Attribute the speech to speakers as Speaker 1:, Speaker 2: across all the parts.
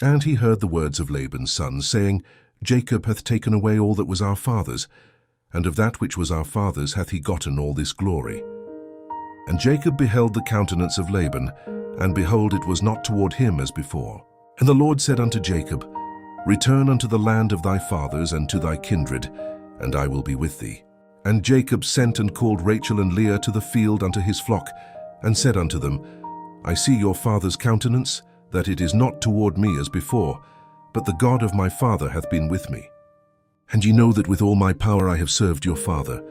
Speaker 1: And he heard the words of Laban's sons, saying, Jacob hath taken away all that was our father's, and of that which was our father's hath he gotten all this glory. And Jacob beheld the countenance of Laban, and behold, it was not toward him as before. And the Lord said unto Jacob, Return unto the land of thy fathers and to thy kindred, and I will be with thee. And Jacob sent and called Rachel and Leah to the field unto his flock, and said unto them, I see your father's countenance, that it is not toward me as before, but the God of my father hath been with me. And ye know that with all my power I have served your father.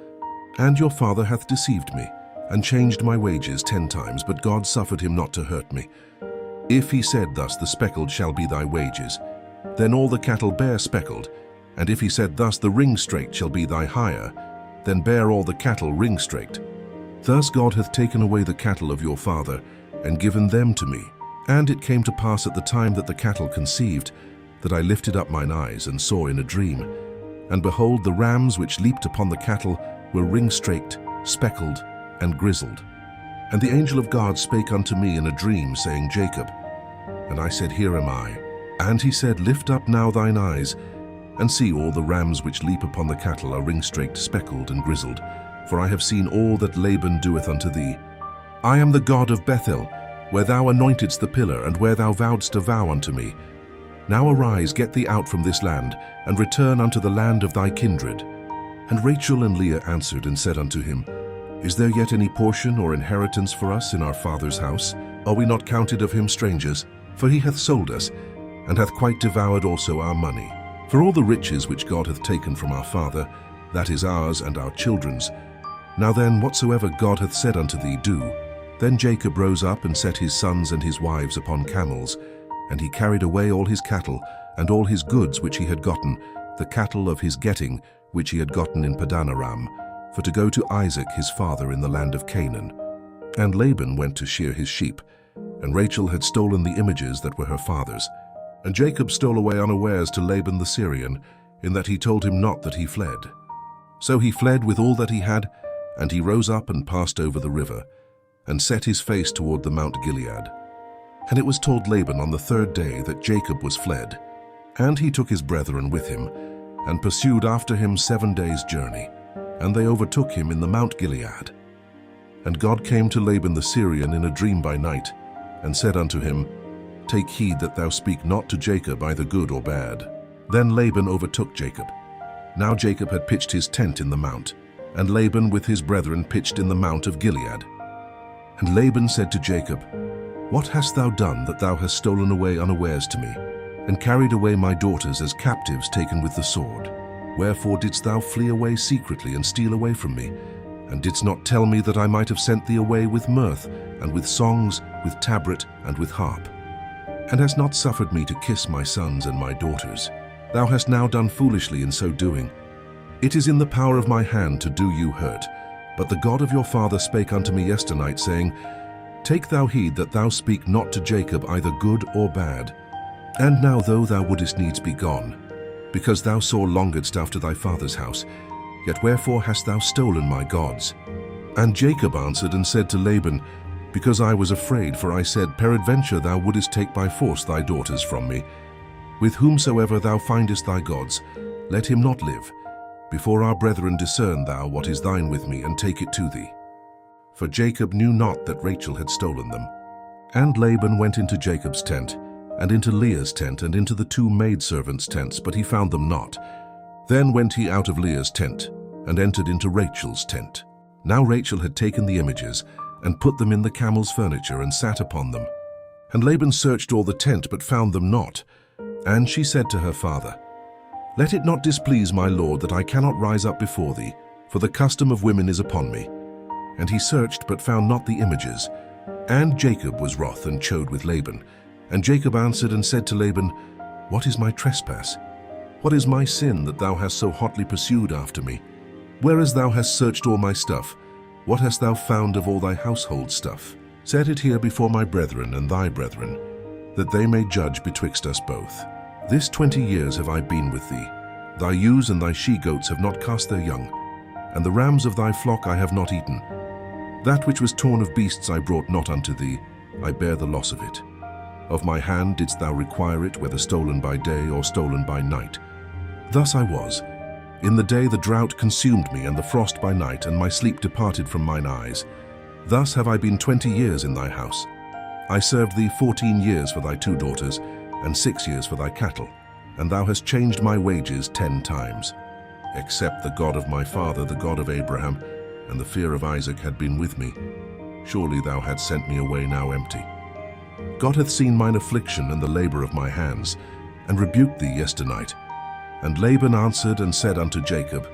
Speaker 1: And your father hath deceived me, and changed my wages 10 times, but God suffered him not to hurt me. If he said thus, the speckled shall be thy wages, then all the cattle bear speckled. And if he said thus, the ring-straked shall be thy hire, then bear all the cattle ring-straked. Thus God hath taken away the cattle of your father, and given them to me. And it came to pass at the time that the cattle conceived, that I lifted up mine eyes, and saw in a dream. And behold, the rams which leaped upon the cattle were ring-straked, speckled, and grizzled. And the angel of God spake unto me in a dream, saying, Jacob. And I said, Here am I. And he said, Lift up now thine eyes, and see all the rams which leap upon the cattle are ring-straked, speckled, and grizzled. For I have seen all that Laban doeth unto thee. I am the God of Bethel, where thou anointedst the pillar, and where thou vowedst a vow unto me. Now arise, get thee out from this land, and return unto the land of thy kindred. And Rachel and Leah answered and said unto him, Is there yet any portion or inheritance for us in our father's house? Are we not counted of him strangers? For he hath sold us, and hath quite devoured also our money. For all the riches which God hath taken from our father, that is ours and our children's. Now then, whatsoever God hath said unto thee, do. Then Jacob rose up and set his sons and his wives upon camels, and he carried away all his cattle, and all his goods which he had gotten, the cattle of his getting, which he had gotten in Padan-aram, for to go to Isaac his father in the land of Canaan. And Laban went to shear his sheep, and Rachel had stolen the images that were her father's. And Jacob stole away unawares to Laban the Syrian, in that he told him not that he fled. So he fled with all that he had, and he rose up and passed over the river, and set his face toward the Mount Gilead. And it was told Laban on the 3rd day that Jacob was fled. And he took his brethren with him, and pursued after him 7 days' journey, and they overtook him in the Mount Gilead. And God came to Laban the Syrian in a dream by night, and said unto him, Take heed that thou speak not to Jacob either good or bad. Then Laban overtook Jacob. Now Jacob had pitched his tent in the mount, and Laban with his brethren pitched in the mount of Gilead. And Laban said to Jacob, What hast thou done that thou hast stolen away unawares to me, and carried away my daughters as captives taken with the sword? Wherefore didst thou flee away secretly and steal away from me, and didst not tell me that I might have sent thee away with mirth, and with songs, with tabret, and with harp? And hast not suffered me to kiss my sons and my daughters? Thou hast now done foolishly in so doing. It is in the power of my hand to do you hurt. But the God of your father spake unto me yesternight, saying, Take thou heed that thou speak not to Jacob either good or bad. And now though thou wouldest needs be gone, because thou sore longedst after thy father's house, yet wherefore hast thou stolen my gods? And Jacob answered and said to Laban, Because I was afraid, for I said, Peradventure thou wouldest take by force thy daughters from me. With whomsoever thou findest thy gods, let him not live. Before our brethren discern thou what is thine with me, and take it to thee. For Jacob knew not that Rachel had stolen them. And Laban went into Jacob's tent, and into Leah's tent, and into the 2 maidservants' tents, but he found them not. Then went he out of Leah's tent, and entered into Rachel's tent. Now Rachel had taken the images, and put them in the camel's furniture, and sat upon them. And Laban searched all the tent, but found them not. And she said to her father, Let it not displease my lord that I cannot rise up before thee, for the custom of women is upon me. And he searched, but found not the images. And Jacob was wroth, and chode with Laban. And Jacob answered and said to Laban, What is my trespass? What is my sin that thou hast so hotly pursued after me? Whereas thou hast searched all my stuff, what hast thou found of all thy household stuff? Set it here before my brethren and thy brethren, that they may judge betwixt us both. This 20 years have I been with thee. Thy ewes and thy she-goats have not cast their young, and the rams of thy flock I have not eaten. That which was torn of beasts I brought not unto thee, I bear the loss of it. Of my hand didst thou require it, whether stolen by day or stolen by night. Thus I was. In the day the drought consumed me, and the frost by night, and my sleep departed from mine eyes. Thus have I been 20 years in thy house. I served thee 14 years for thy 2 daughters, and 6 years for thy cattle, and thou hast changed my wages 10 times. Except the God of my father, the God of Abraham, and the fear of Isaac had been with me, surely thou hadst sent me away now empty. God hath seen mine affliction and the labor of my hands, and rebuked thee yesternight. And Laban answered and said unto Jacob,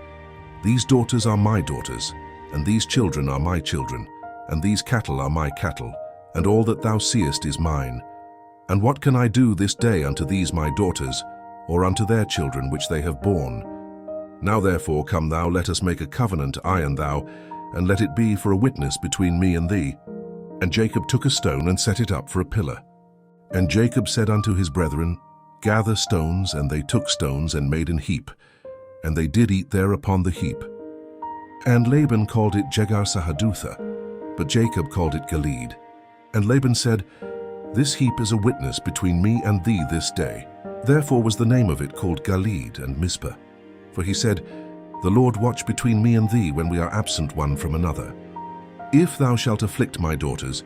Speaker 1: These daughters are my daughters, and these children are my children, and these cattle are my cattle, and all that thou seest is mine. And what can I do this day unto these my daughters, or unto their children which they have borne? Now therefore come thou, let us make a covenant, I and thou, and let it be for a witness between me and thee. And Jacob took a stone and set it up for a pillar. And Jacob said unto his brethren, Gather stones, and they took stones and made an heap, and they did eat there upon the heap. And Laban called it Jegar-sahadutha, but Jacob called it Gilead. And Laban said, This heap is a witness between me and thee this day. Therefore was the name of it called Gilead and Mizpah. For he said, The Lord watch between me and thee when we are absent one from another. If thou shalt afflict my daughters,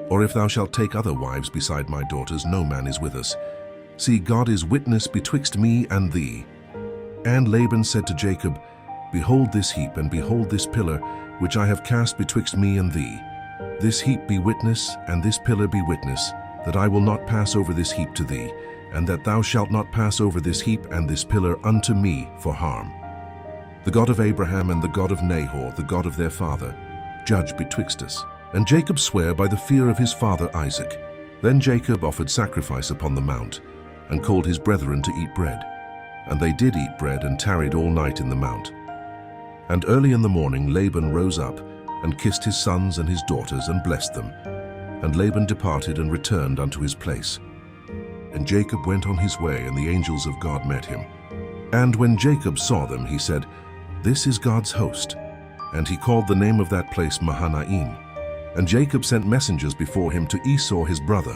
Speaker 1: or if thou shalt take other wives beside my daughters, no man is with us. See, God is witness betwixt me and thee. And Laban said to Jacob, Behold this heap, and behold this pillar, which I have cast betwixt me and thee. This heap be witness, and this pillar be witness, that I will not pass over this heap to thee, and that thou shalt not pass over this heap and this pillar unto me for harm. The God of Abraham and the God of Nahor, the God of their father, judge betwixt us. And Jacob sware by the fear of his father Isaac. Then Jacob offered sacrifice upon the mount, and called his brethren to eat bread. And they did eat bread, and tarried all night in the mount. And early in the morning Laban rose up, and kissed his sons and his daughters, and blessed them. And Laban departed and returned unto his place. And Jacob went on his way, and the angels of God met him. And when Jacob saw them, he said, This is God's host. And he called the name of that place Mahanaim. And Jacob sent messengers before him to Esau his brother,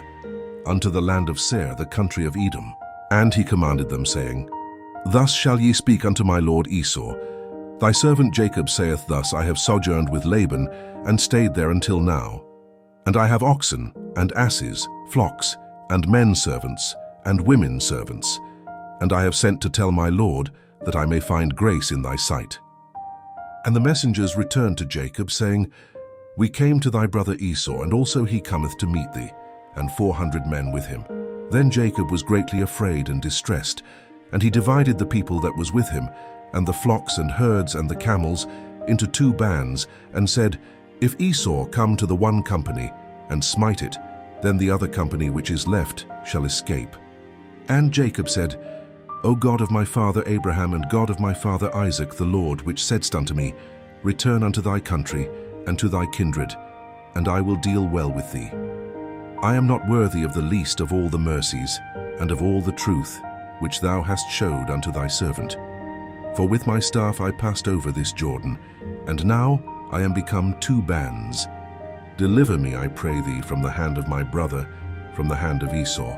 Speaker 1: unto the land of Seir, the country of Edom. And he commanded them, saying, Thus shall ye speak unto my lord Esau, Thy servant Jacob saith thus, I have sojourned with Laban, and stayed there until now. And I have oxen, and asses, flocks, and men servants, and women servants. And I have sent to tell my lord, that I may find grace in thy sight. And the messengers returned to Jacob, saying, We came to thy brother Esau, and also he cometh to meet thee, and 400 men with him. Then Jacob was greatly afraid and distressed, and he divided the people that was with him, and the flocks and herds and the camels, into 2 bands, and said, If Esau come to the one company, and smite it, then the other company which is left shall escape. And Jacob said, O God of my father Abraham, and God of my father Isaac, the Lord, which saidst unto me, Return unto thy country, and to thy kindred, and I will deal well with thee. I am not worthy of the least of all the mercies, and of all the truth, which thou hast showed unto thy servant. For with my staff I passed over this Jordan, and now I am become 2 bands. Deliver me, I pray thee, from the hand of my brother, from the hand of Esau.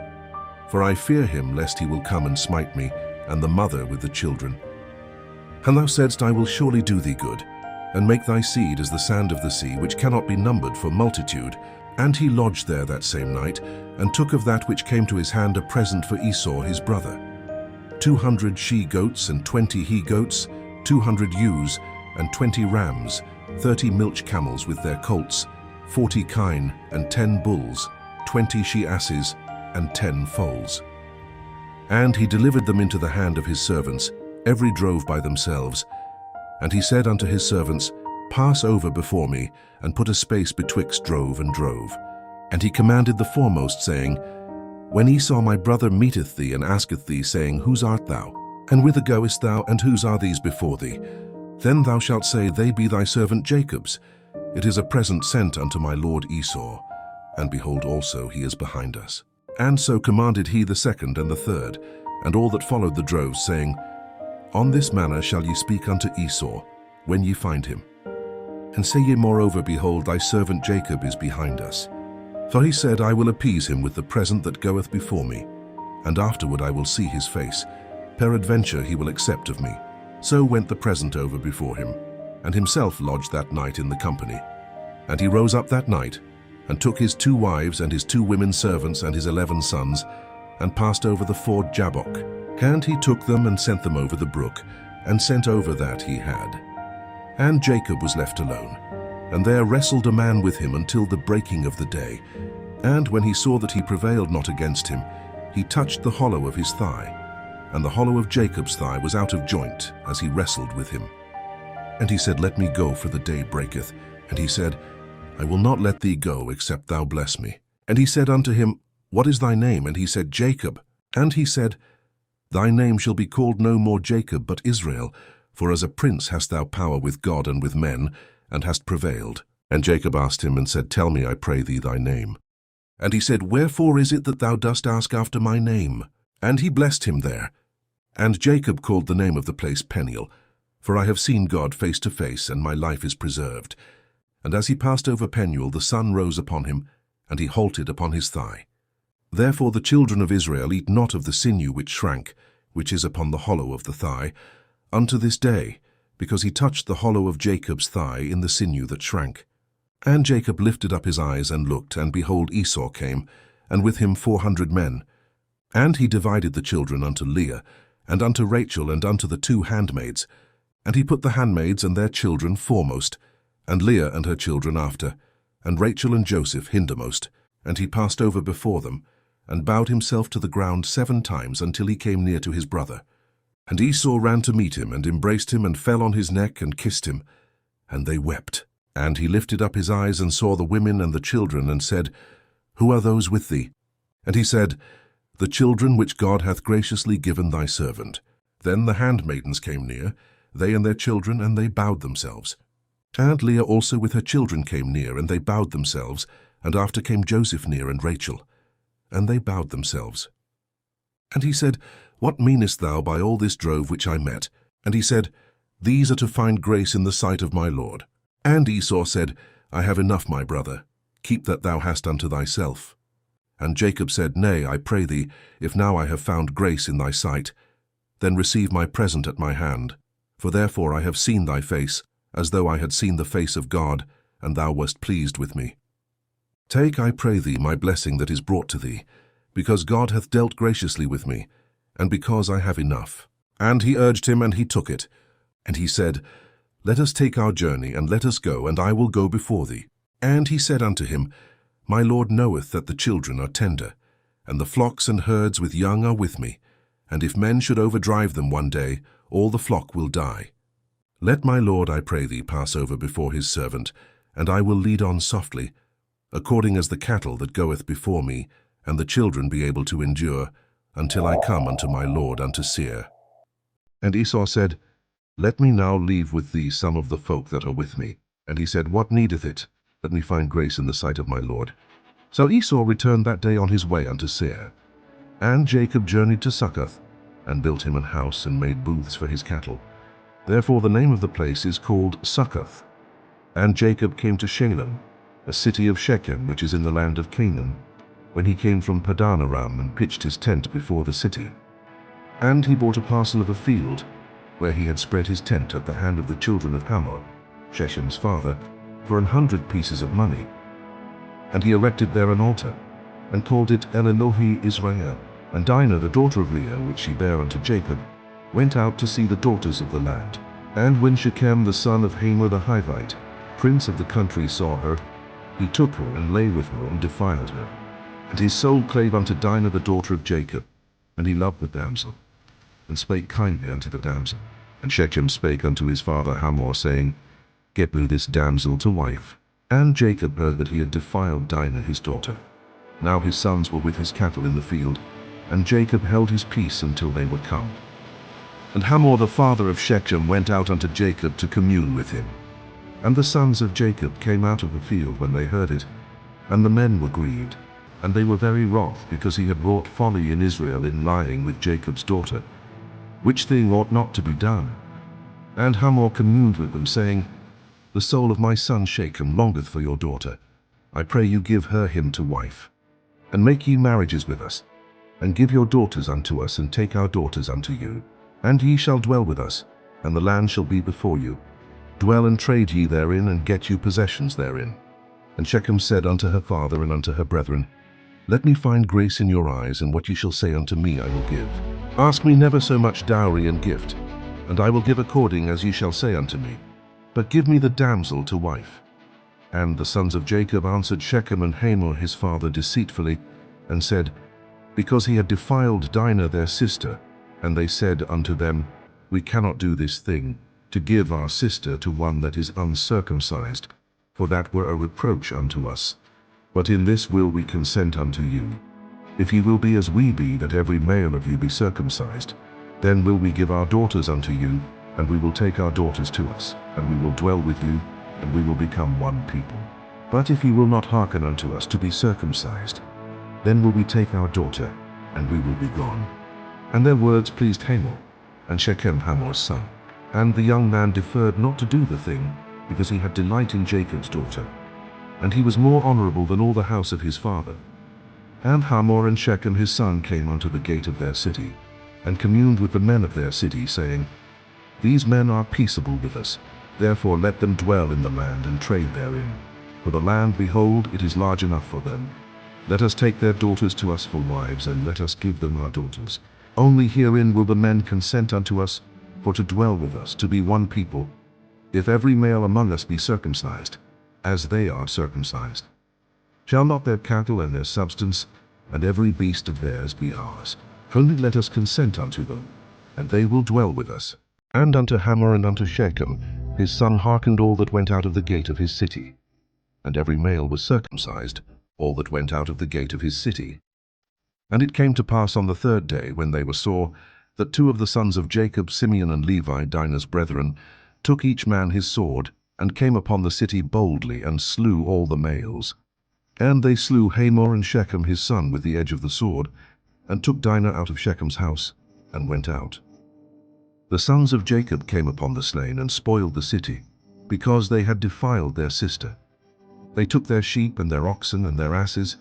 Speaker 1: For I fear him, lest he will come and smite me, and the mother with the children. And thou saidst, I will surely do thee good, and make thy seed as the sand of the sea, which cannot be numbered for multitude. And he lodged there that same night, and took of that which came to his hand a present for Esau his brother. 200 she-goats, and 20 he-goats, 200 ewes, and 20 rams, 30 milch camels with their colts, 40 kine, and 10 bulls, 20 she-asses, and 10 foals. And he delivered them into the hand of his servants, every drove by themselves. And he said unto his servants, Pass over before me, and put a space betwixt drove and drove. And he commanded the foremost, saying, When Esau my brother meeteth thee, and asketh thee, saying, Whose art thou? And whither goest thou, and whose are these before thee? Then thou shalt say, They be thy servant Jacob's. It is a present sent unto my lord Esau. And behold also he is behind us. And so commanded he the second and the third, and all that followed the droves, saying, On this manner shall ye speak unto Esau, when ye find him. And say ye moreover, Behold, thy servant Jacob is behind us. For he said, I will appease him with the present that goeth before me, and afterward I will see his face. Peradventure he will accept of me. So went the present over before him, and himself lodged that night in the company. And he rose up that night, and took his 2 wives and his 2 women servants and his 11 sons, and passed over the ford Jabbok. And he took them and sent them over the brook, and sent over that he had. And Jacob was left alone, and there wrestled a man with him until the breaking of the day. And when he saw that he prevailed not against him, he touched the hollow of his thigh, and the hollow of Jacob's thigh was out of joint as he wrestled with him. And he said, Let me go, for the day breaketh. And he said, I will not let thee go, except thou bless me. And he said unto him, What is thy name? And he said, Jacob. And he said, Thy name shall be called no more Jacob, but Israel, for as a prince hast thou power with God and with men, and hast prevailed. And Jacob asked him and said, Tell me, I pray thee, thy name. And he said, Wherefore is it that thou dost ask after my name? And he blessed him there. And Jacob called the name of the place Peniel, for I have seen God face to face, and my life is preserved. And as he passed over Peniel, the sun rose upon him, and he halted upon his thigh. Therefore the children of Israel eat not of the sinew which shrank, which is upon the hollow of the thigh, unto this day, because he touched the hollow of Jacob's thigh in the sinew that shrank. And Jacob lifted up his eyes and looked, and behold, Esau came, and with him 400 men. And he divided the children unto Leah, and unto Rachel, and unto the 2 handmaids. And he put the handmaids and their children foremost, and Leah and her children after, and Rachel and Joseph hindermost. And he passed over before them, and bowed himself to the ground 7 times until he came near to his brother. And Esau ran to meet him, and embraced him, and fell on his neck, and kissed him. And they wept. And he lifted up his eyes, and saw the women and the children, and said, Who are those with thee? And he said, The children which God hath graciously given thy servant. Then the handmaidens came near, they and their children, and they bowed themselves. And Leah also with her children came near, and they bowed themselves, and after came Joseph near, and Rachel. And they bowed themselves. And he said, What meanest thou by all this drove which I met? And he said, These are to find grace in the sight of my Lord. And Esau said, I have enough, my brother. Keep that thou hast unto thyself. And Jacob said, Nay, I pray thee, if now I have found grace in thy sight, then receive my present at my hand. For therefore I have seen thy face, as though I had seen the face of God, and thou wast pleased with me. Take, I pray thee, my blessing that is brought to thee, because God hath dealt graciously with me, and because I have enough. And he urged him, and he took it. And he said, Let us take our journey, and let us go, and I will go before thee. And he said unto him, My Lord knoweth that the children are tender, and the flocks and herds with young are with me, and if men should overdrive them one day, all the flock will die. Let my Lord, I pray thee, pass over before his servant, and I will lead on softly, according as the cattle that goeth before me, and the children be able to endure, until I come unto my Lord unto Seir. And Esau said, Let me now leave with thee some of the folk that are with me. And he said, What needeth it? Let me find grace in the sight of my Lord. So Esau returned that day on his way unto Seir. And Jacob journeyed to Succoth, and built him an house, and made booths for his cattle. Therefore the name of the place is called Succoth. And Jacob came to Shalem, a city of Shechem, which is in the land of Canaan, when he came from Padan Aram, and pitched his tent before the city. And he bought a parcel of a field, where he had spread his tent at the hand of the children of Hamor, Shechem's father, for 100 pieces of money. And he erected there an altar, and called it El Elohi Israel. And Dinah, the daughter of Leah, which she bare unto Jacob, went out to see the daughters of the land. And when Shechem the son of Hamor the Hivite, prince of the country, saw her, he took her, and lay with her, and defiled her. And his soul clave unto Dinah the daughter of Jacob, and he loved the damsel, and spake kindly unto the damsel. And Shechem spake unto his father Hamor, saying, Get me this damsel to wife. And Jacob heard that he had defiled Dinah his daughter. Now his sons were with his cattle in the field, and Jacob held his peace until they were come. And Hamor the father of Shechem went out unto Jacob to commune with him. And the sons of Jacob came out of the field when they heard it, and the men were grieved, and they were very wroth, because he had wrought folly in Israel in lying with Jacob's daughter, which thing ought not to be done. And Hamor communed with them, saying, The soul of my son Shechem longeth for your daughter, I pray you give her him to wife, and make ye marriages with us, and give your daughters unto us, and take our daughters unto you. And ye shall dwell with us, and the land shall be before you. Dwell and trade ye therein, and get you possessions therein. And Shechem said unto her father and unto her brethren, Let me find grace in your eyes, and what ye shall say unto me I will give. Ask me never so much dowry and gift, and I will give according as ye shall say unto me. But give me the damsel to wife. And the sons of Jacob answered Shechem and Hamor his father deceitfully, and said, Because he had defiled Dinah their sister. And they said unto them, We cannot do this thing, to give our sister to one that is uncircumcised, for that were a reproach unto us. But in this will we consent unto you. If ye will be as we be, that every male of you be circumcised, then will we give our daughters unto you, and we will take our daughters to us, and we will dwell with you, and we will become one people. But if ye will not hearken unto us to be circumcised, then will we take our daughter, and we will be gone. And their words pleased Hamor, and Shechem Hamor's son. And the young man deferred not to do the thing, because he had delight in Jacob's daughter. And he was more honorable than all the house of his father. And Hamor and Shechem his son came unto the gate of their city, and communed with the men of their city, saying, These men are peaceable with us, therefore let them dwell in the land and trade therein. For the land, behold, it is large enough for them. Let us take their daughters to us for wives, and let us give them our daughters. Only herein will the men consent unto us, for to dwell with us, to be one people, if every male among us be circumcised, as they are circumcised. Shall not their cattle and their substance, and every beast of theirs be ours? Only let us consent unto them, and they will dwell with us. And unto Hamor and unto Shechem his son hearkened all that went out of the gate of his city. And every male was circumcised, all that went out of the gate of his city. And it came to pass on the third day, when they were sore, that two of the sons of Jacob, Simeon and Levi, Dinah's brethren, took each man his sword, and came upon the city boldly, and slew all the males. And they slew Hamor and Shechem his son with the edge of the sword, and took Dinah out of Shechem's house, and went out. The sons of Jacob came upon the slain, and spoiled the city, because they had defiled their sister. They took their sheep and their oxen and their asses,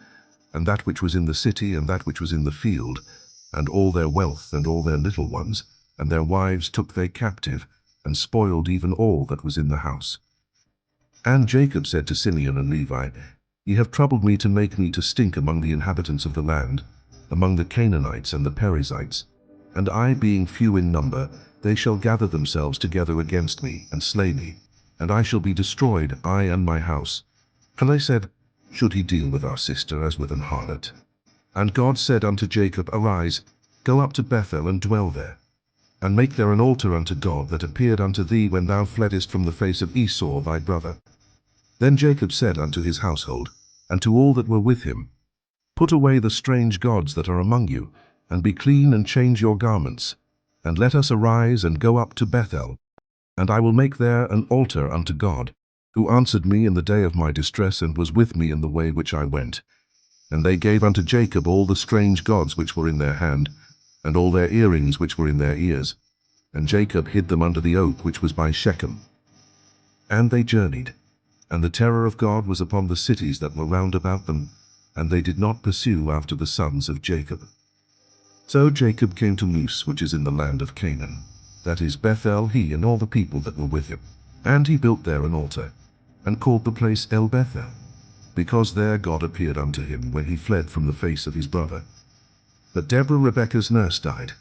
Speaker 1: and that which was in the city and that which was in the field, and all their wealth and all their little ones, and their wives took they captive, and spoiled even all that was in the house. And Jacob said to Simeon and Levi, Ye have troubled me to make me to stink among the inhabitants of the land, among the Canaanites and the Perizzites, and I being few in number, they shall gather themselves together against me, and slay me, and I shall be destroyed, I and my house. And they said, Should he deal with our sister as with an harlot? And God said unto Jacob, Arise, go up to Bethel, and dwell there, and make there an altar unto God that appeared unto thee when thou fleddest from the face of Esau thy brother. Then Jacob said unto his household, and to all that were with him, Put away the strange gods that are among you, and be clean, and change your garments, and let us arise and go up to Bethel, and I will make there an altar unto God, who answered me in the day of my distress, and was with me in the way which I went. And they gave unto Jacob all the strange gods which were in their hand, and all their earrings which were in their ears. And Jacob hid them under the oak which was by Shechem. And they journeyed, and the terror of God was upon the cities that were round about them, and they did not pursue after the sons of Jacob. So Jacob came to Luz, which is in the land of Canaan, that is Bethel, he and all the people that were with him. And he built there an altar, and called the place El Bethel, because there God appeared unto him when he fled from the face of his brother. But Deborah Rebekah's nurse died,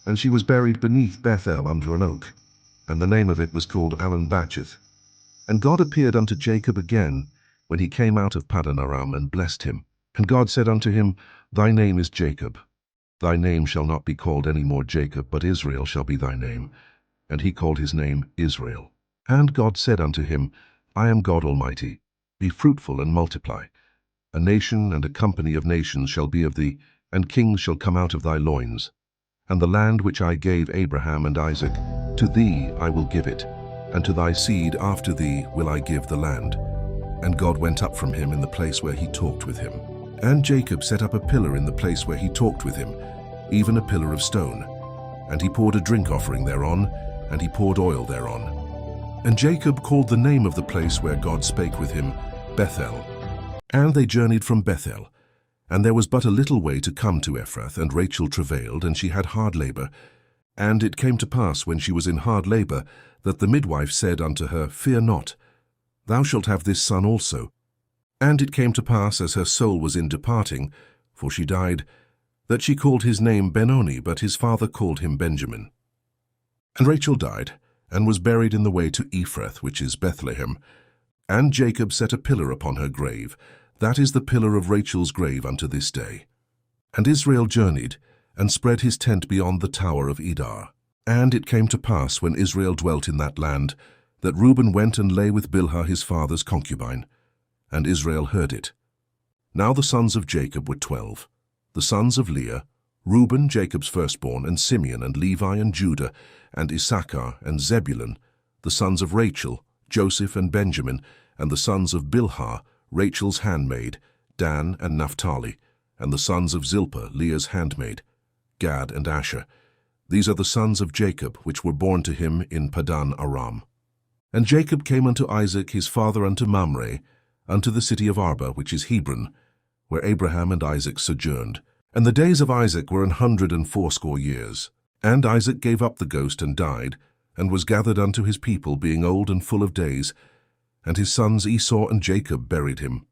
Speaker 1: and she was buried beneath Bethel under an oak, and the name of it was called Allen-Bacheth. And God appeared unto Jacob again, when he came out of Paddan Aram, and blessed him. And God said unto him, Thy name is Jacob. Thy name shall not be called any more Jacob, but Israel shall be thy name. And he called his name Israel. And God said unto him, I am God Almighty. Be fruitful and multiply. A nation and a company of nations shall be of thee, and kings shall come out of thy loins. And the land which I gave Abraham and Isaac, to thee I will give it, and to thy seed after thee will I give the land. And God went up from him in the place where he talked with him. And Jacob set up a pillar in the place where he talked with him, even a pillar of stone. And he poured a drink offering thereon, and he poured oil thereon. And Jacob called the name of the place where God spake with him, Bethel. And they journeyed from Bethel. And there was but a little way to come to Ephrath, and Rachel travailed, and she had hard labor. And it came to pass, when she was in hard labor, that the midwife said unto her, Fear not, thou shalt have this son also. And it came to pass, as her soul was in departing, for she died, that she called his name Benoni, but his father called him Benjamin. And Rachel died, and was buried in the way to Ephrath, which is Bethlehem. And Jacob set a pillar upon her grave. That is the pillar of Rachel's grave unto this day. And Israel journeyed, and spread his tent beyond the tower of Edar. And it came to pass, when Israel dwelt in that land, that Reuben went and lay with Bilhah his father's concubine. And Israel heard it. Now the sons of Jacob were 12. The sons of Leah, Reuben, Jacob's firstborn, and Simeon, and Levi, and Judah, and Issachar, and Zebulun, the sons of Rachel, Joseph, and Benjamin, and the sons of Bilhah, Rachel's handmaid, Dan and Naphtali, and the sons of Zilpah, Leah's handmaid, Gad and Asher. These are the sons of Jacob, which were born to him in Padan Aram. And Jacob came unto Isaac his father unto Mamre, unto the city of Arba, which is Hebron, where Abraham and Isaac sojourned. And the days of Isaac were 180 years. And Isaac gave up the ghost and died, and was gathered unto his people, being old and full of days. And his sons Esau and Jacob buried him.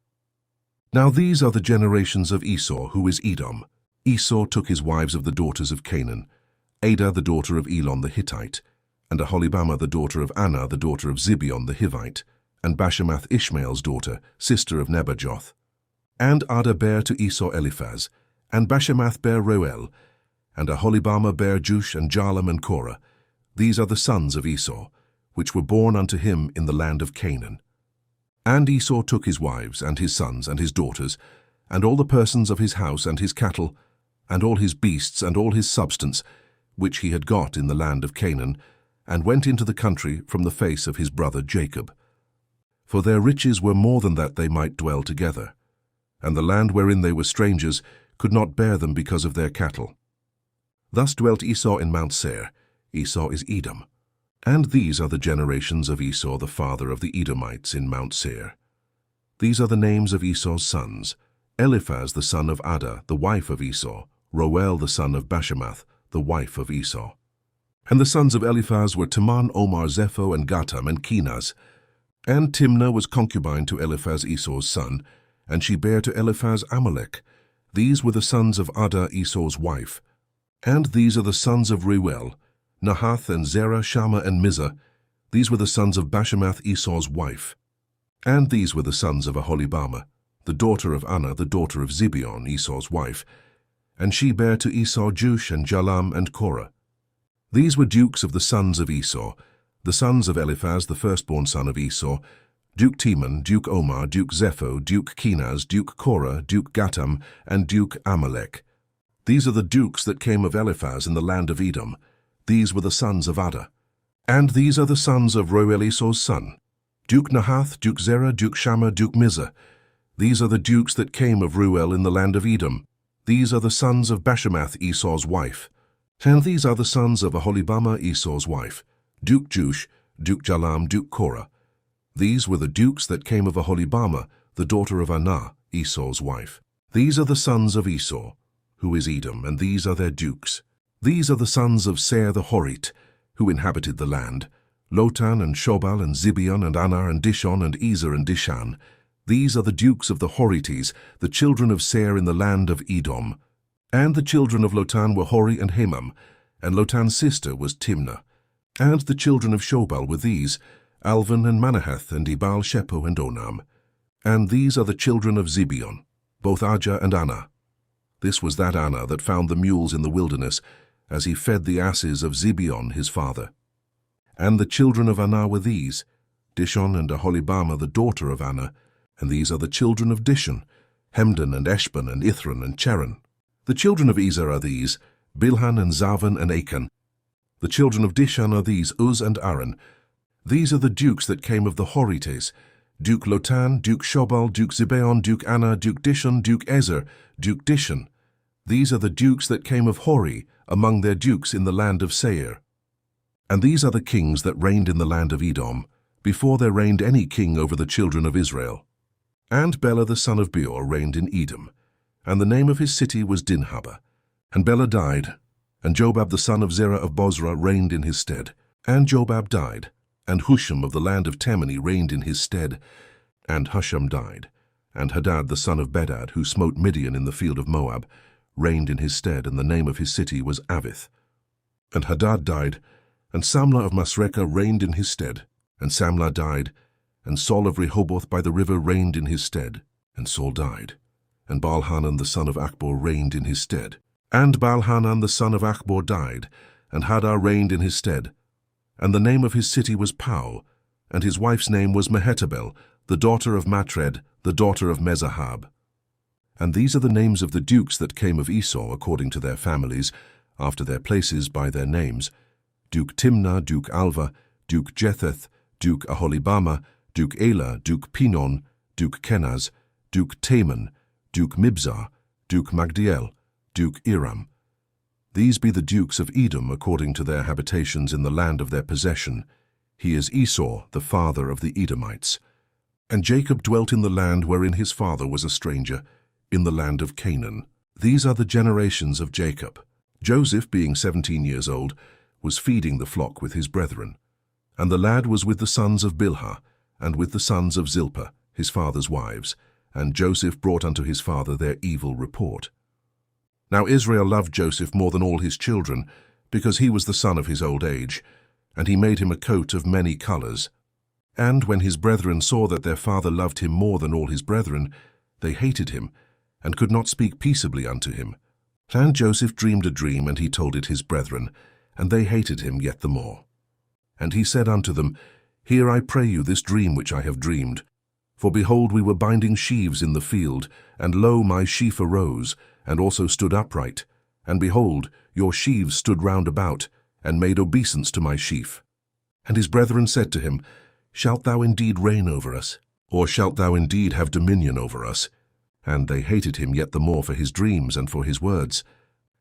Speaker 1: Now these are the generations of Esau, who is Edom. Esau took his wives of the daughters of Canaan, Adah the daughter of Elon the Hittite, and Aholibamah the daughter of Anna the daughter of Zibeon the Hivite, and Bashemath Ishmael's daughter, sister of Nebajoth. And Adah bare to Esau Eliphaz, and Bashemath bare Reuel, and Aholibamah bare Jush and Jalam and Korah. These are the sons of Esau, which were born unto him in the land of Canaan. And Esau took his wives, and his sons, and his daughters, and all the persons of his house, and his cattle, and all his beasts, and all his substance, which he had got in the land of Canaan, and went into the country from the face of his brother Jacob. For their riches were more than that they might dwell together, and the land wherein they were strangers could not bear them because of their cattle. Thus dwelt Esau in Mount Seir. Esau is Edom. And these are the generations of Esau the father of the Edomites in Mount Seir. These are the names of Esau's sons: Eliphaz the son of Adah, the wife of Esau, Reuel the son of Bashemath, the wife of Esau. And the sons of Eliphaz were Teman, Omar, Zepho, and Gatam, and Kenaz. And Timnah was concubine to Eliphaz Esau's son, and she bare to Eliphaz Amalek. These were the sons of Adah Esau's wife. And these are the sons of Reuel, Nahath and Zerah, Shammah and Mizah. These were the sons of Bashemath Esau's wife. And these were the sons of Aholibamah, the daughter of Anna, the daughter of Zibeon, Esau's wife. And she bare to Esau Jush and Jalam and Korah. These were dukes of the sons of Esau, the sons of Eliphaz, the firstborn son of Esau, Duke Teman, Duke Omar, Duke Zepho, Duke Kenaz, Duke Korah, Duke Gatam, and Duke Amalek. These are the dukes that came of Eliphaz in the land of Edom. These were the sons of Adah. And these are the sons of Reuel Esau's son: Duke Nahath, Duke Zerah, Duke Shammah, Duke Mizah. These are the dukes that came of Reuel in the land of Edom. These are the sons of Bashemath Esau's wife. And these are the sons of Aholibamah Esau's wife: Duke Jush, Duke Jalam, Duke Korah. These were the dukes that came of Aholibamah, the daughter of Anah, Esau's wife. These are the sons of Esau, who is Edom, and these are their dukes. These are the sons of Seir the Horite, who inhabited the land: Lotan and Shobal and Zibeon and Anar and Dishon and Ezer and Dishan. These are the dukes of the Horites, the children of Seir in the land of Edom. And the children of Lotan were Hori and Hemam, and Lotan's sister was Timnah. And the children of Shobal were these: Alvan and Manahath and Ebal, Shepho and Onam. And these are the children of Zibeon, both Ajah and Anah. This was that Anah that found the mules in the wilderness, as he fed the asses of Zibeon his father. And the children of Anah were these: Dishon and Aholibamah the daughter of Anah. And these are the children of Dishon: Hemdan and Eshban and Ithran and Cheran. The children of Ezer are these: Bilhan and Zavan and Achan. The children of Dishan are these: Uz and Aran. These are the dukes that came of the Horites: Duke Lotan, Duke Shobal, Duke Zibeon, Duke Anah, Duke Dishon, Duke Ezer, Duke Dishon. These are the dukes that came of Hori, among their dukes in the land of Seir. And these are the kings that reigned in the land of Edom, before there reigned any king over the children of Israel. And Bela the son of Beor reigned in Edom, and the name of his city was Dinhabah. And Bela died, and Jobab the son of Zerah of Bozrah reigned in his stead. And Jobab died, and Husham of the land of Temani reigned in his stead. And Husham died, and Hadad the son of Bedad, who smote Midian in the field of Moab, reigned in his stead, and the name of his city was Avith. And Hadad died, and Samlah of Masrekah reigned in his stead. And Samlah died, and Saul of Rehoboth by the river reigned in his stead. And Saul died, and Baalhanan the son of Achbor reigned in his stead. And Baalhanan the son of Achbor died, and Hadar reigned in his stead. And the name of his city was Pau, and his wife's name was Mehetabel, the daughter of Matred, the daughter of Mezahab. And these are the names of the dukes that came of Esau according to their families, after their places by their names: Duke Timnah, Duke Alva, Duke Jetheth, Duke Aholibama, Duke Elah, Duke Pinon, Duke Kenaz, Duke Taman, Duke Mibzar, Duke Magdiel, Duke Iram. These be the dukes of Edom according to their habitations in the land of their possession. He is Esau, the father of the Edomites. And Jacob dwelt in the land wherein his father was a stranger, in the land of Canaan. These are the generations of Jacob. Joseph, being 17 years old, was feeding the flock with his brethren. And the lad was with the sons of Bilhah, and with the sons of Zilpah, his father's wives. And Joseph brought unto his father their evil report. Now Israel loved Joseph more than all his children, because he was the son of his old age, and he made him a coat of many colors. And when his brethren saw that their father loved him more than all his brethren, they hated him, and could not speak peaceably unto him. And Joseph dreamed a dream, and he told it his brethren, and they hated him yet the more. And he said unto them, Hear, I pray you, this dream which I have dreamed. For behold, we were binding sheaves in the field, and lo, my sheaf arose, and also stood upright. And behold, your sheaves stood round about, and made obeisance to my sheaf. And his brethren said to him, Shalt thou indeed reign over us? Or shalt thou indeed have dominion over us? And they hated him yet the more for his dreams and for his words.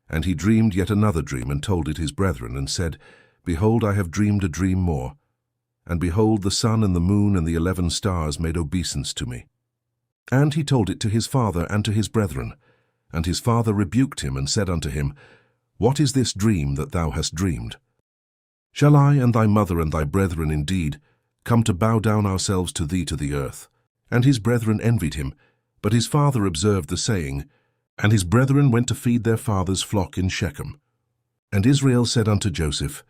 Speaker 1: And he dreamed yet another dream, and told it his brethren, and said, Behold, I have dreamed a dream more. And behold, the sun and the moon and the 11 stars made obeisance to me. And he told it to his father and to his brethren. And his father rebuked him, and said unto him, What is this dream that thou hast dreamed? Shall I and thy mother and thy brethren indeed come to bow down ourselves to thee to the earth? And his brethren envied him, but his father observed the saying. And his brethren went to feed their father's flock in Shechem. And Israel said unto Joseph,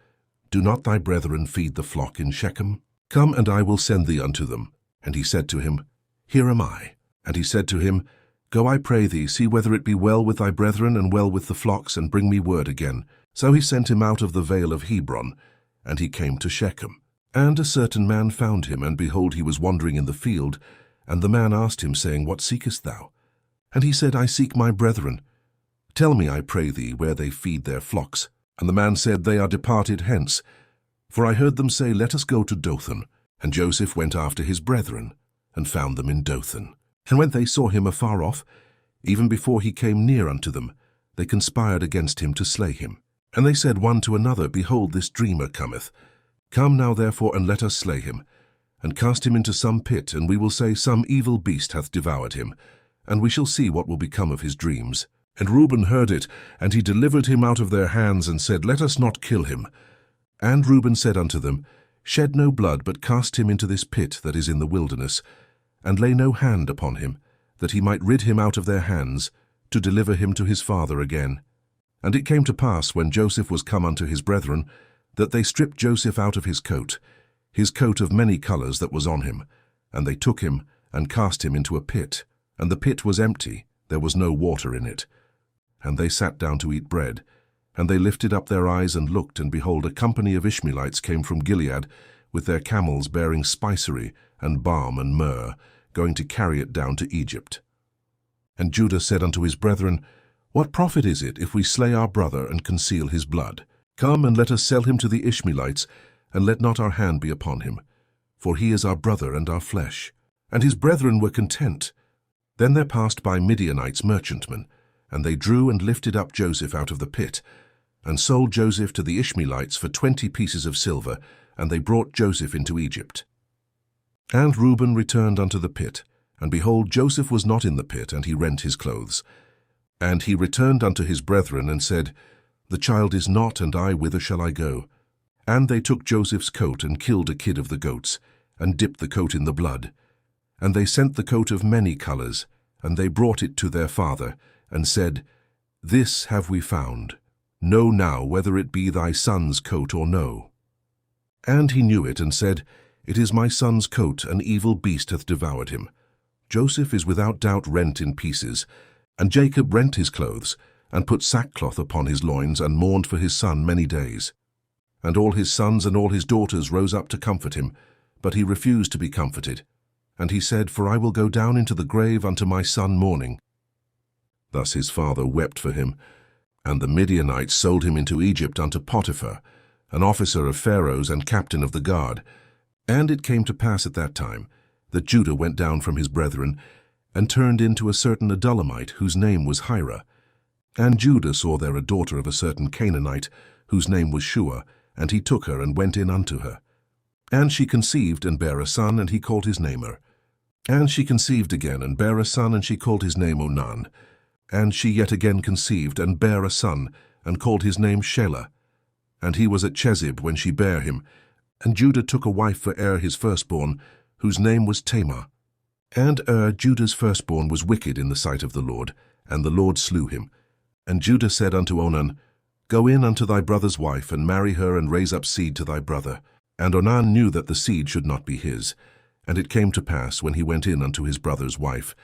Speaker 1: Do not thy brethren feed the flock in Shechem? Come, and I will send thee unto them. And he said to him, Here am I. And he said to him, Go, I pray thee, see whether it be well with thy brethren and well with the flocks, and bring me word again. So he sent him out of the vale of Hebron, and he came to Shechem. And a certain man found him, and behold, he was wandering in the field. And the man asked him, saying, What seekest thou? And he said, I seek my brethren. Tell me, I pray thee, where they feed their flocks. And the man said, They are departed hence. For I heard them say, Let us go to Dothan. And Joseph went after his brethren, and found them in Dothan. And when they saw him afar off, even before he came near unto them, they conspired against him to slay him. And they said one to another, Behold, this dreamer cometh. Come now therefore, and let us slay him, and cast him into some pit, and we will say, Some evil beast hath devoured him, and we shall see what will become of his dreams. And Reuben heard it, and he delivered him out of their hands, and said, Let us not kill him. And Reuben said unto them, Shed no blood, but cast him into this pit that is in the wilderness, and lay no hand upon him, that he might rid him out of their hands, to deliver him to his father again. And it came to pass, when Joseph was come unto his brethren, that they stripped Joseph out of his coat of many colors that was on him, and they took him, and cast him into a pit. And the pit was empty, there was no water in it. And they sat down to eat bread, and they lifted up their eyes and looked, and behold, a company of Ishmaelites came from Gilead, with their camels bearing spicery, and balm, and myrrh, going to carry it down to Egypt. And Judah said unto his brethren, What profit is it if we slay our brother and conceal his blood? Come, and let us sell him to the Ishmaelites, and let not our hand be upon him, for he is our brother and our flesh. And his brethren were content. Then there passed by Midianites merchantmen, and they drew and lifted up Joseph out of the pit, and sold Joseph to the Ishmaelites for 20 pieces of silver, and they brought Joseph into Egypt. And Reuben returned unto the pit, And behold, Joseph was not in the pit, and he rent his clothes. And he returned unto his brethren, and said, The child is not, and I, whither shall I go? And they took Joseph's coat, and killed a kid of the goats, and dipped the coat in the blood. And they sent the coat of many colours, and they brought it to their father, and said, This have we found. Know now whether it be thy son's coat or no. And he knew it, and said, It is my son's coat, an evil beast hath devoured him. Joseph is without doubt rent in pieces. And Jacob rent his clothes, and put sackcloth upon his loins, and mourned for his son many days. And all his sons and all his daughters rose up to comfort him, but he refused to be comforted. And he said, For I will go down into the grave unto my son mourning. Thus his father wept for him. And the Midianites sold him into Egypt unto Potiphar, an officer of Pharaoh's and captain of the guard. And it came to pass at that time that Judah went down from his brethren, and turned into a certain Adullamite, whose name was Hira. And Judah saw there a daughter of a certain Canaanite, whose name was Shua, and he took her and went in unto her. And she conceived and bare a son, and he called his name Er. And she conceived again, and bare a son, and she called his name Onan. And she yet again conceived, and bare a son, and called his name Shelah. And he was at Chezib when she bare him. And Judah took a wife for Er his firstborn, whose name was Tamar. And Judah's firstborn, was wicked in the sight of the Lord, and the Lord slew him. And Judah said unto Onan, Go in unto thy brother's wife, and marry her, and raise up seed to thy brother. And Onan knew that the seed should not be his. And it came to pass, when he went in unto his brother's wife,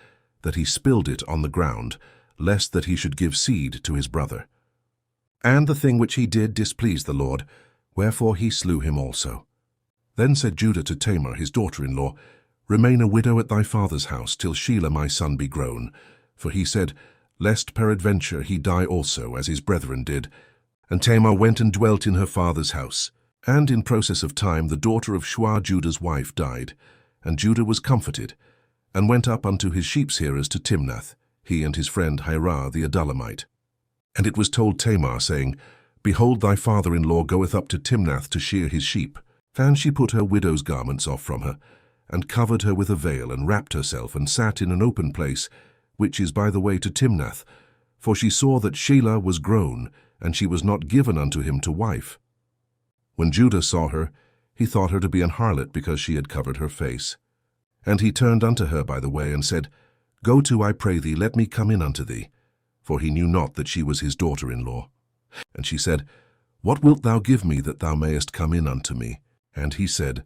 Speaker 1: that he spilled it on the ground, lest that he should give seed to his brother. And the thing which he did displeased the Lord, wherefore he slew him also. Then said Judah to Tamar his daughter-in-law, Remain a widow at thy father's house, till Shelah my son be grown. For he said, Lest peradventure he die also, as his brethren did. And Tamar went and dwelt in her father's house. And in process of time the daughter of Shua Judah's wife died. And Judah was comforted, and went up unto his sheepshearers to Timnath, he and his friend Hira the Adullamite. And it was told Tamar, saying, Behold, thy father-in-law goeth up to Timnath to shear his sheep. And she put her widow's garments off from her, and covered her with a veil, and wrapped herself, and sat in an open place, which is by the way to Timnath. For she saw that Shelah was grown, and she was not given unto him to wife. When Judah saw her, he thought her to be an harlot, because she had covered her face. And he turned unto her by the way, and said, Go to, I pray thee, let me come in unto thee. For he knew not that she was his daughter-in-law. And she said, What wilt thou give me, that thou mayest come in unto me? And he said,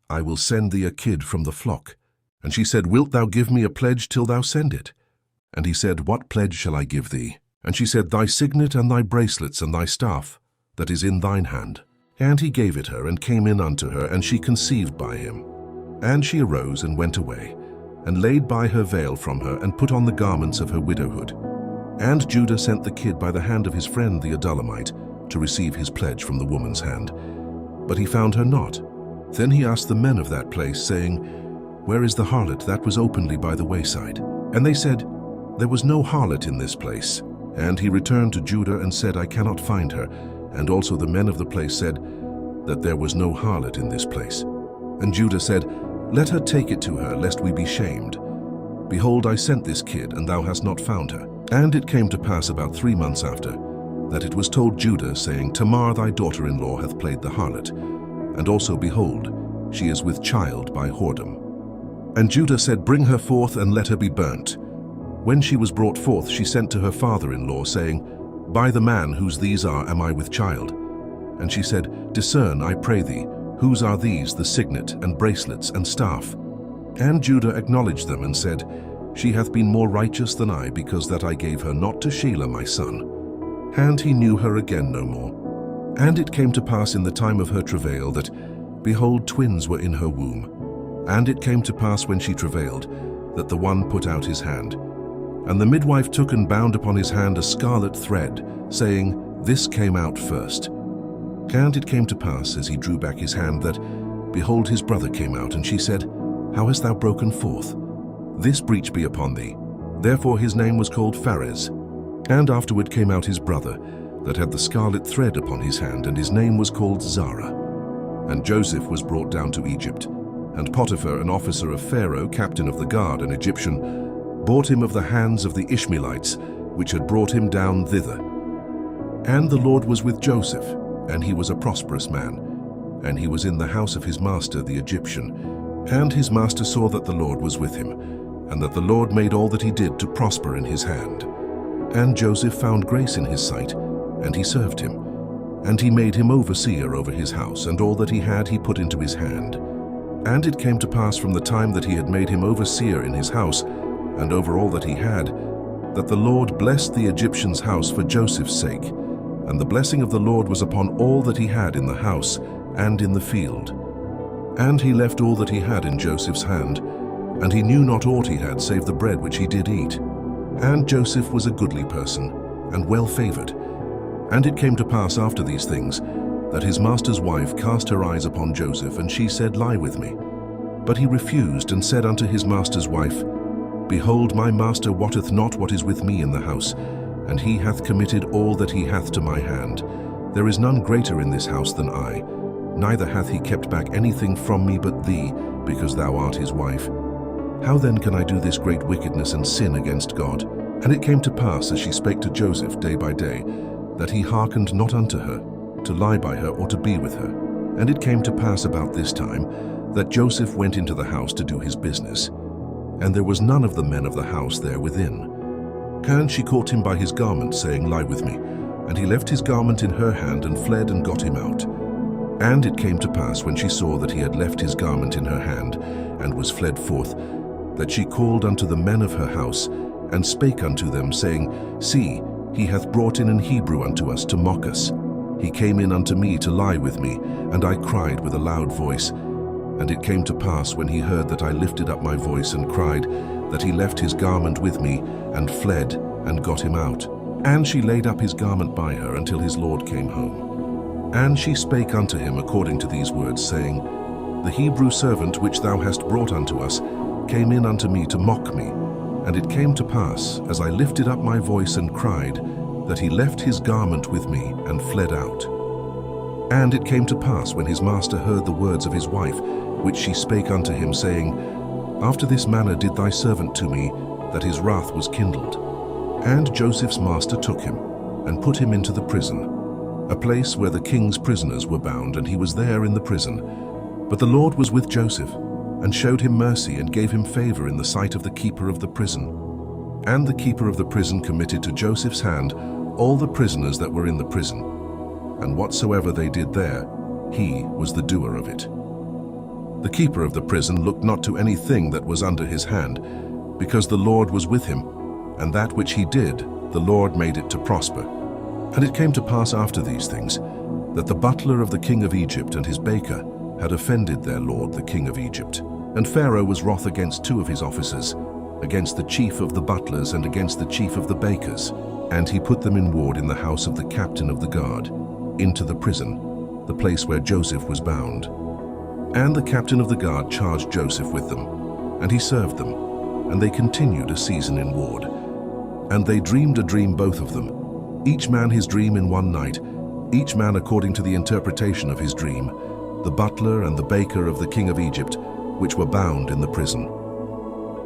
Speaker 1: I will send thee a kid from the flock. And she said, Wilt thou give me a pledge till thou send it? And he said, What pledge shall I give thee? And she said, Thy signet and thy bracelets and thy staff, that is in thine hand. And he gave it her, and came in unto her, and she conceived by him. And she arose and went away, and laid by her veil from her, and put on the garments of her widowhood. And Judah sent the kid by the hand of his friend the Adullamite, to receive his pledge from the woman's hand. But he found her not. Then he asked the men of that place, saying, Where is the harlot that was openly by the wayside? And they said, There was no harlot in this place. And he returned to Judah and said, I cannot find her. And also the men of the place said, that there was no harlot in this place. And Judah said, Let her take it to her, lest we be shamed. Behold, I sent this kid, and thou hast not found her. And it came to pass about 3 months after, that it was told Judah, saying, Tamar thy daughter-in-law hath played the harlot. And also, behold, she is with child by whoredom. And Judah said, Bring her forth, and let her be burnt. When she was brought forth, she sent to her father-in-law, saying, By the man whose these are am I with child. And she said, Discern, I pray thee, whose are these the signet, and bracelets, and staff? And Judah acknowledged them, and said, She hath been more righteous than I, because that I gave her not to Shelah my son. And he knew her again no more. And it came to pass in the time of her travail that, behold, twins were in her womb. And it came to pass when she travailed, that the one put out his hand. And the midwife took and bound upon his hand a scarlet thread, saying, This came out first. And it came to pass, as he drew back his hand, that, behold, his brother came out, and she said, How hast thou broken forth? This breach be upon thee. Therefore his name was called Pharez. And afterward came out his brother, that had the scarlet thread upon his hand, and his name was called Zara. And Joseph was brought down to Egypt, And Potiphar, an officer of Pharaoh, captain of the guard, an Egyptian, bought him of the hands of the Ishmaelites, which had brought him down thither. And the Lord was with Joseph, and he was a prosperous man, and he was in the house of his master the Egyptian. And his master saw that the Lord was with him, and that the Lord made all that he did to prosper in his hand. And Joseph found grace in his sight, and he served him. And he made him overseer over his house, and all that he had he put into his hand. And it came to pass from the time that he had made him overseer in his house, and over all that he had, that the Lord blessed the Egyptian's house for Joseph's sake. And the blessing of the Lord was upon all that he had in the house and in the field. And he left all that he had in Joseph's hand, and he knew not aught he had save the bread which he did eat. And Joseph was a goodly person, and well-favored. And it came to pass after these things, that his master's wife cast her eyes upon Joseph, and she said, Lie with me. But he refused, and said unto his master's wife, Behold, my master wotteth not what is with me in the house, and he hath committed all that he hath to my hand. There is none greater in this house than I, neither hath he kept back anything from me but thee, because thou art his wife. How then can I do this great wickedness and sin against God? And it came to pass, as she spake to Joseph day by day, that he hearkened not unto her, to lie by her or to be with her. And it came to pass about this time, that Joseph went into the house to do his business. And there was none of the men of the house there within. And she caught him by his garment, saying, Lie with me. And he left his garment in her hand, and fled, and got him out. And it came to pass, when she saw that he had left his garment in her hand, and was fled forth, that she called unto the men of her house, and spake unto them, saying, See, he hath brought in an Hebrew unto us to mock us. He came in unto me to lie with me, and I cried with a loud voice. And it came to pass, when he heard that I lifted up my voice and cried, that he left his garment with me, and fled, and got him out. And she laid up his garment by her until his lord came home. And she spake unto him according to these words, saying, The Hebrew servant which thou hast brought unto us came in unto me to mock me. And it came to pass, as I lifted up my voice and cried, that he left his garment with me, and fled out. And it came to pass, when his master heard the words of his wife, which she spake unto him, saying, After this manner did thy servant to me, that his wrath was kindled. And Joseph's master took him, and put him into the prison, a place where the king's prisoners were bound, and he was there in the prison. But the Lord was with Joseph, and showed him mercy, and gave him favor in the sight of the keeper of the prison. And the keeper of the prison committed to Joseph's hand all the prisoners that were in the prison. And whatsoever they did there, he was the doer of it. The keeper of the prison looked not to anything that was under his hand, because the Lord was with him, and that which he did, the Lord made it to prosper. And it came to pass after these things, that the butler of the king of Egypt and his baker had offended their lord the king of Egypt. And Pharaoh was wroth against two of his officers, against the chief of the butlers and against the chief of the bakers. And he put them in ward in the house of the captain of the guard, into the prison, the place where Joseph was bound. And the captain of the guard charged Joseph with them, and he served them, and they continued a season in ward. And they dreamed a dream, both of them, each man his dream in one night, each man according to the interpretation of his dream, the butler and the baker of the king of Egypt, which were bound in the prison.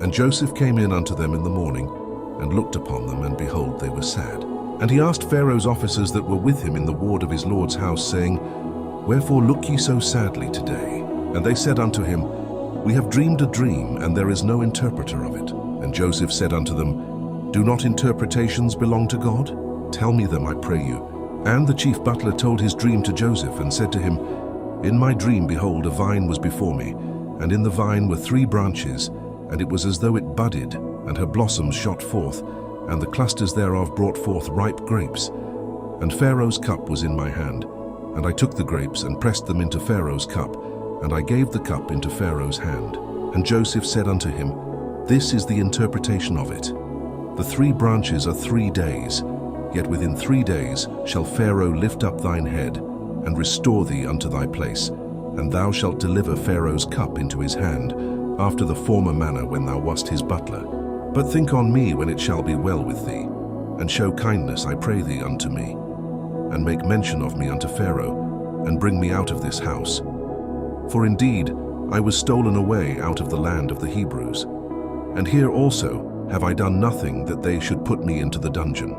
Speaker 1: And Joseph came in unto them in the morning, and looked upon them, and behold, they were sad. And he asked Pharaoh's officers that were with him in the ward of his lord's house, saying, Wherefore look ye so sadly today? And they said unto him, We have dreamed a dream, and there is no interpreter of it. And Joseph said unto them, Do not interpretations belong to God? Tell me them, I pray you. And the chief butler told his dream to Joseph, and said to him, In my dream, behold, a vine was before me, and in the vine were 3 branches, and it was as though it budded, and her blossoms shot forth, and the clusters thereof brought forth ripe grapes. And Pharaoh's cup was in my hand, and I took the grapes, and pressed them into Pharaoh's cup, and I gave the cup into Pharaoh's hand. And Joseph said unto him, This is the interpretation of it. The 3 branches are 3 days, yet within 3 days shall Pharaoh lift up thine head, and restore thee unto thy place, and thou shalt deliver Pharaoh's cup into his hand, after the former manner when thou wast his butler. But think on me when it shall be well with thee, and show kindness, I pray thee, unto me, and make mention of me unto Pharaoh, and bring me out of this house. For indeed I was stolen away out of the land of the Hebrews. And here also have I done nothing that they should put me into the dungeon.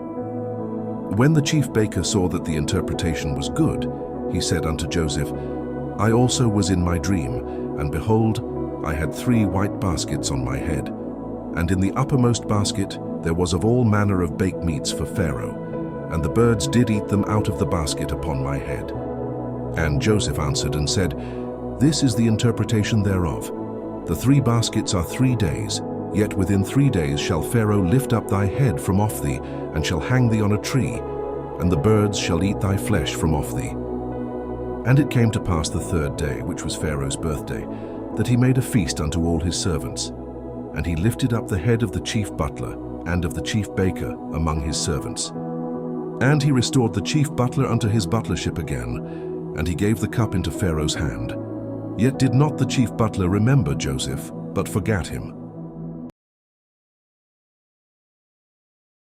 Speaker 1: When the chief baker saw that the interpretation was good, he said unto Joseph, I also was in my dream, and behold, I had 3 white baskets on my head. And in the uppermost basket there was of all manner of baked meats for Pharaoh, and the birds did eat them out of the basket upon my head. And Joseph answered and said, This is the interpretation thereof. The 3 baskets are 3 days, yet within 3 days shall Pharaoh lift up thy head from off thee, and shall hang thee on a tree, and the birds shall eat thy flesh from off thee. And it came to pass the 3rd day, which was Pharaoh's birthday, that he made a feast unto all his servants. And he lifted up the head of the chief butler and of the chief baker among his servants. And he restored the chief butler unto his butlership again, and he gave the cup into Pharaoh's hand. Yet did not the chief butler remember Joseph, but forgat him.